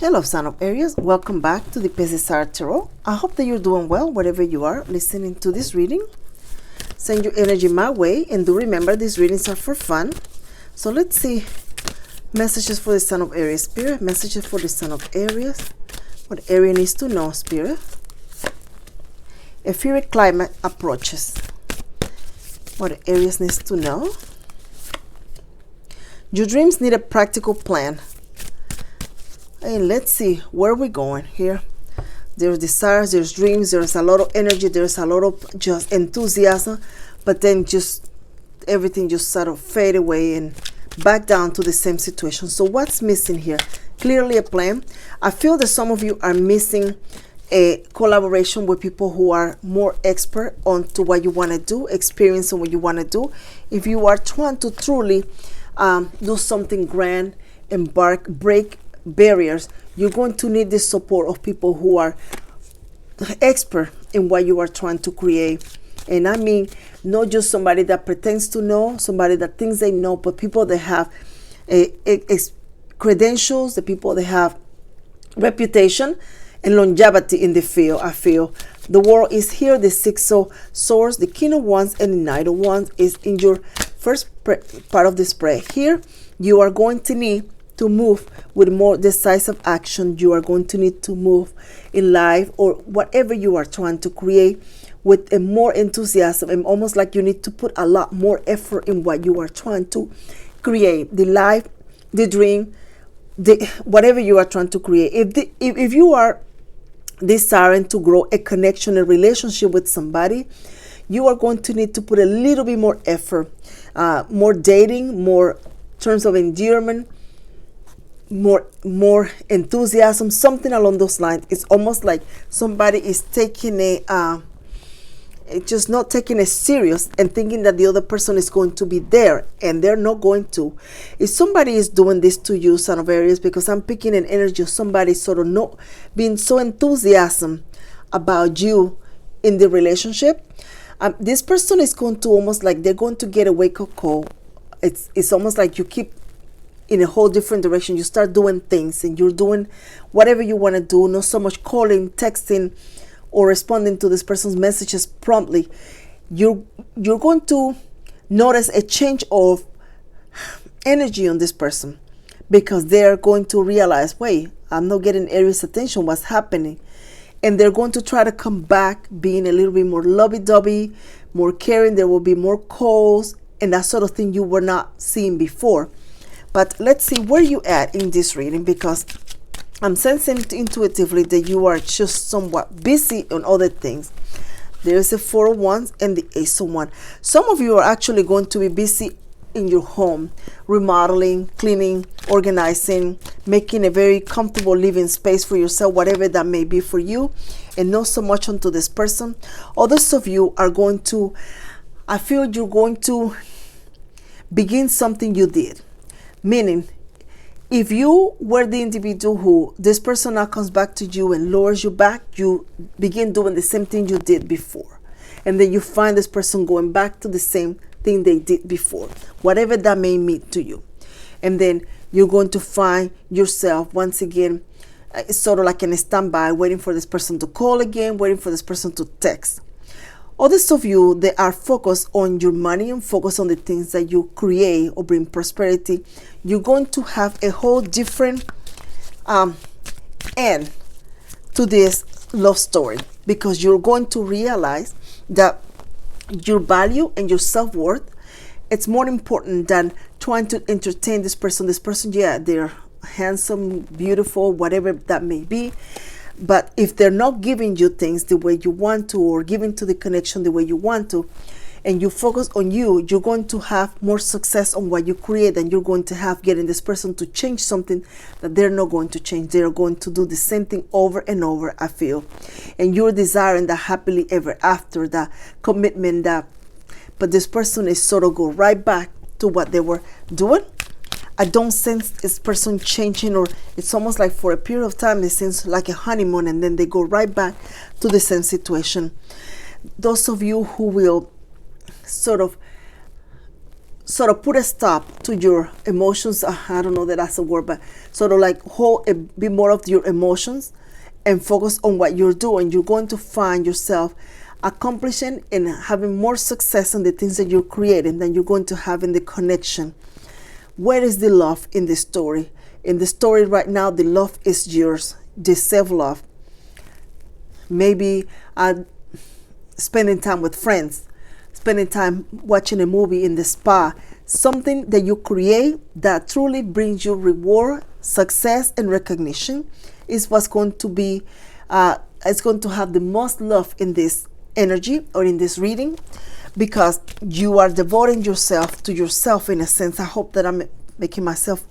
Hello, son of Aries. Welcome back to the Pesisar Tarot. I hope that you're doing well wherever you are listening to this reading. Send your energy my way, and do remember these readings are for fun. So let's see messages for the son of Aries. Spirit, messages for the son of Aries. What Aries needs to know, Spirit. A fiery climate approaches. What Aries needs to know. Your dreams need a practical plan. And let's see where we're going here. There's desires, there's dreams, there's a lot of energy, there's a lot of just enthusiasm, but then just everything just sort of fade away and back down to the same situation. So what's missing here? Clearly a plan. I feel that some of you are missing a collaboration with people who are more expert on to what you want to do, experiencing what you want to do. If you are trying to truly do something grand, break barriers, you're going to need the support of people who are expert in what you are trying to create. And I mean, not just somebody that pretends to know, somebody that thinks they know, but people that have credentials, the people that have reputation and longevity in the field. I feel the world is here. The Six of Swords, the King of Wands, and the Knight of Wands is in your first part of the spread. Here, you are going to need to move with more decisive action. You are going to need to move in life or whatever you are trying to create with a more enthusiasm, and almost like you need to put a lot more effort in what you are trying to create. The life, the dream, whatever you are trying to create. If you are desiring to grow a connection, a relationship with somebody, you are going to need to put a little bit more effort, more dating, more terms of endearment, more enthusiasm, something along those lines. It's almost like somebody is taking just not taking it serious and thinking that the other person is going to be there, and they're not going to. If somebody is doing this to you, son of Aries, because I'm picking an energy of somebody sort of not being so enthusiastic about you in the relationship, this person is going to almost like they're going to get a wake-up call. It's almost like you keep in a whole different direction. You start doing things and you're doing whatever you want to do, not so much calling, texting, or responding to this person's messages promptly. You're going to notice a change of energy on this person, because they're going to realize, wait, I'm not getting Aries' attention, what's happening? And they're going to try to come back being a little bit more lovey-dovey, more caring. There will be more calls and that sort of thing you were not seeing before. But let's see where you at in this reading, because I'm sensing intuitively that you are just somewhat busy on other things. There's a Four of Wands and the Ace of Wands. Some of you are actually going to be busy in your home, remodeling, cleaning, organizing, making a very comfortable living space for yourself, whatever that may be for you, and not so much onto this person. Others of you are going to, I feel you're going to begin something you did. Meaning, if you were the individual who this person now comes back to you and lowers you back, you begin doing the same thing you did before. And then you find this person going back to the same thing they did before, whatever that may mean to you. And then you're going to find yourself once again, it's sort of like in a standby, waiting for this person to call again, waiting for this person to text. Others of you, they are focused on your money and focused on the things that you create or bring prosperity. You're going to have a whole different end to this love story, because you're going to realize that your value and your self-worth, it's more important than trying to entertain this person. This person, yeah, they're handsome, beautiful, whatever that may be. But if they're not giving you things the way you want to, or giving to the connection the way you want to, and you focus on you, you're going to have more success on what you create than you're going to have getting this person to change something that they're not going to change. They're going to do the same thing over and over, I feel. And you're desiring that happily ever after, that commitment, but this person is sort of go right back to what they were doing. I don't sense this person changing, or it's almost like for a period of time it seems like a honeymoon, and then they go right back to the same situation. Those of you who will sort of sort of put a stop to your emotions. I don't know that that's a word, but sort of like hold a bit more of your emotions and focus on what you're doing. You're going to find yourself accomplishing and having more success in the things that you're creating than you're going to have in the connection. Where is the love in the story? In the story right now, the love is yours, the self-love. Maybe spending time with friends, spending time watching a movie in the spa, something that you create that truly brings you reward, success, and recognition is what's going to be, it's going to have the most love in this energy or in this reading, because you are devoting yourself to yourself in a sense. I hope that I'm making myself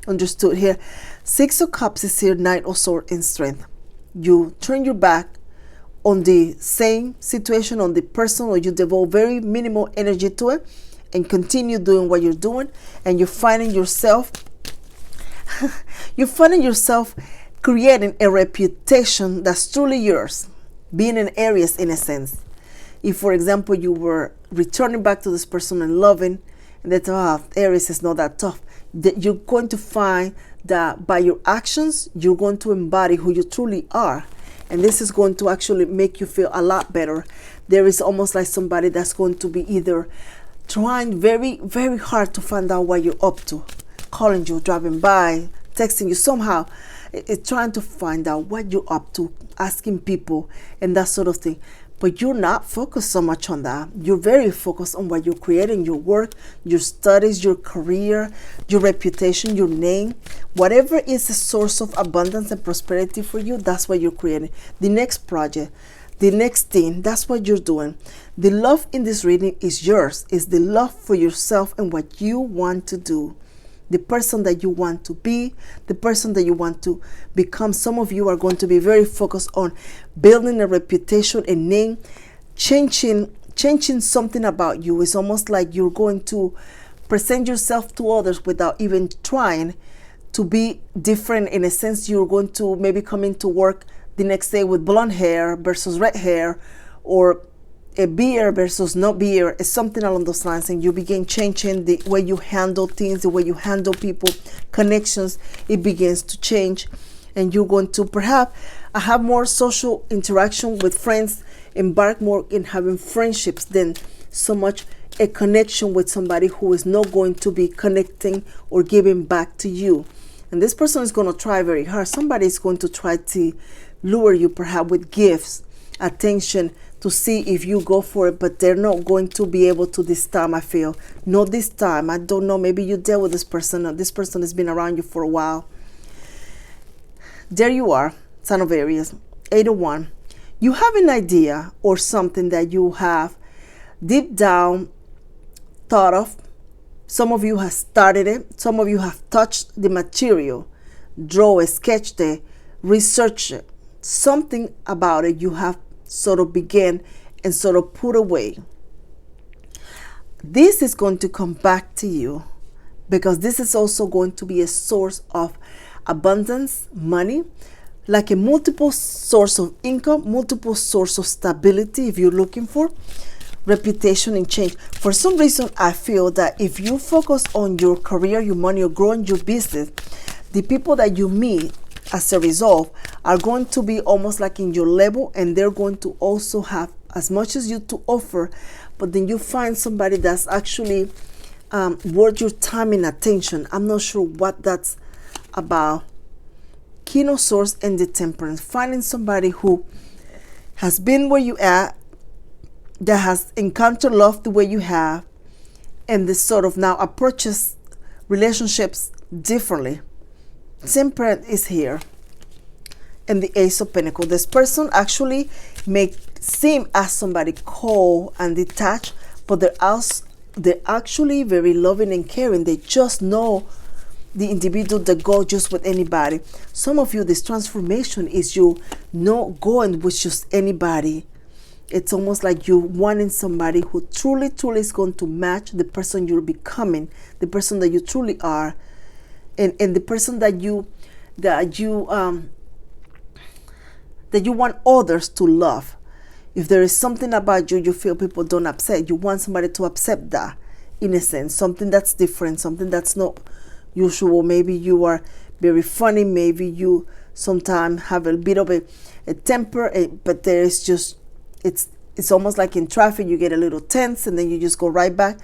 understood here. Six of Cups is here, Knight of Swords in strength. You turn your back on the same situation, on the person, or you devote very minimal energy to it and continue doing what you're doing, and you're finding yourself creating a reputation that's truly yours, being an Aries in a sense. If, for example, you were returning back to this person and loving, and that Aries is not that tough, that you're going to find that by your actions, you're going to embody who you truly are. And this is going to actually make you feel a lot better. There is almost like somebody that's going to be either trying very, very hard to find out what you're up to, calling you, driving by, texting you somehow. It's trying to find out what you're up to, asking people and that sort of thing. But you're not focused so much on that. You're very focused on what you're creating, your work, your studies, your career, your reputation, your name. Whatever is the source of abundance and prosperity for you, that's what you're creating. The next project, the next thing, that's what you're doing. The love in this reading is yours. It's the love for yourself and what you want to do. The person that you want to be, the person that you want to become. Some of you are going to be very focused on building a reputation, a name, changing something about you. It's almost like you're going to present yourself to others without even trying to be different. In a sense, you're going to maybe come into work the next day with blonde hair versus red hair, or a beer versus no beer. It's something along those lines, and you begin changing the way you handle things, the way you handle people, connections. It begins to change, and you're going to perhaps have more social interaction with friends, embark more in having friendships than so much a connection with somebody who is not going to be connecting or giving back to you. And this person is going to try very hard. Somebody is going to try to lure you perhaps with gifts, attention, to see if you go for it, but they're not going to be able to this time, I feel. Not this time. I don't know. Maybe you dealt with this person, or this person has been around you for a while. There you are, Son of Aries, 8 of Wands. You have an idea or something that you have deep down thought of. Some of you have started it. Some of you have touched the material, draw it, sketched it, researched it. Something about it you have sort of begin and sort of put away. This is going to come back to you, because this is also going to be a source of abundance, money, like a multiple source of income, multiple source of stability if you're looking for reputation and change. For some reason, I feel that if you focus on your career, your money, or growing your business, the people that you meet as a result are going to be almost like in your level, and they're going to also have as much as you to offer, but then you find somebody that's actually worth your time and attention. I'm not sure what that's about. King of Swords and the Temperance, finding somebody who has been where you at, that has encountered love the way you have, and this sort of now approaches relationships differently. Temperance is here, and the Ace of Pentacles. This person actually may seem as somebody cold and detached, but they're actually very loving and caring. They just know the individual that go just with anybody. Some of you, this transformation is you not going with just anybody. It's almost like you wanting somebody who truly is going to match the person you're becoming, the person that you truly are. And the person that you want others to love. If there is something about you feel people don't accept, you want somebody to accept that in a sense, something that's different, something that's not usual. Maybe you are very funny, maybe you sometimes have a bit of a temper, but there is just, it's almost like in traffic, you get a little tense and then you just go right back.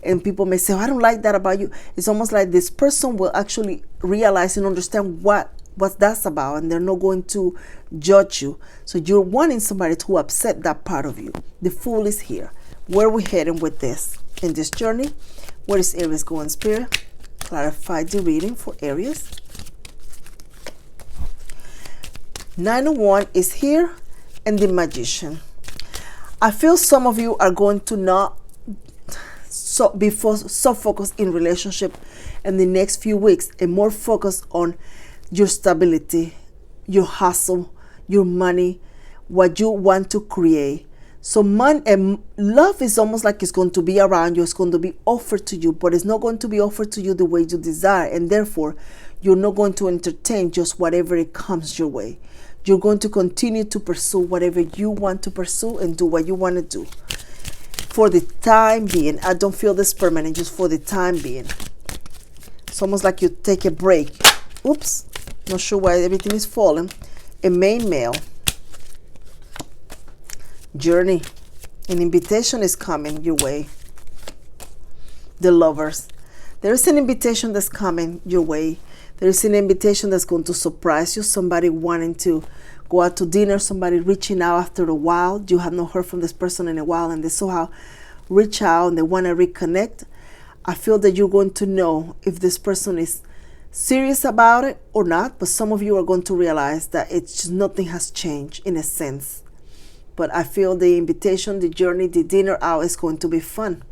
And people may say, oh, I don't like that about you. It's almost like this person will actually realize and understand what that's about, and they're not going to judge you. So you're wanting somebody to upset that part of you. The Fool is here. Where are we heading with this in this journey? Where is Aries going, Spirit? Clarify the reading for Aries. 9 of Wands is here, and the Magician. I feel some of you are going to not be so focused in relationship in the next few weeks, and more focused on your stability, your hustle, your money, what you want to create. So love is almost like it's going to be around you, it's going to be offered to you, but it's not going to be offered to you the way you desire, and therefore you're not going to entertain just whatever it comes your way. You're going to continue to pursue whatever you want to pursue and do what you want to do. For the time being, I don't feel this permanent, just for the time being. It's almost like you take a break. Oops, not sure why everything is falling. A main male. Journey. An invitation is coming your way. The Lovers. There is an invitation that's coming your way. There is an invitation that's going to surprise you. Somebody wanting to go out to dinner, somebody reaching out after a while. You have not heard from this person in a while, and they somehow reach out and they want to reconnect. I feel that you're going to know if this person is serious about it or not, but some of you are going to realize that it's just nothing has changed in a sense. But I feel the invitation, the journey, the dinner out is going to be fun.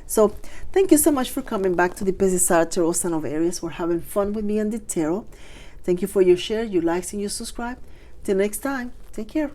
So thank you so much for coming back to the Pisces Tarot Sign of Aries. We're having fun with me and the tarot. Thank you for your share, your likes, and your subscribe. Till next time, take care.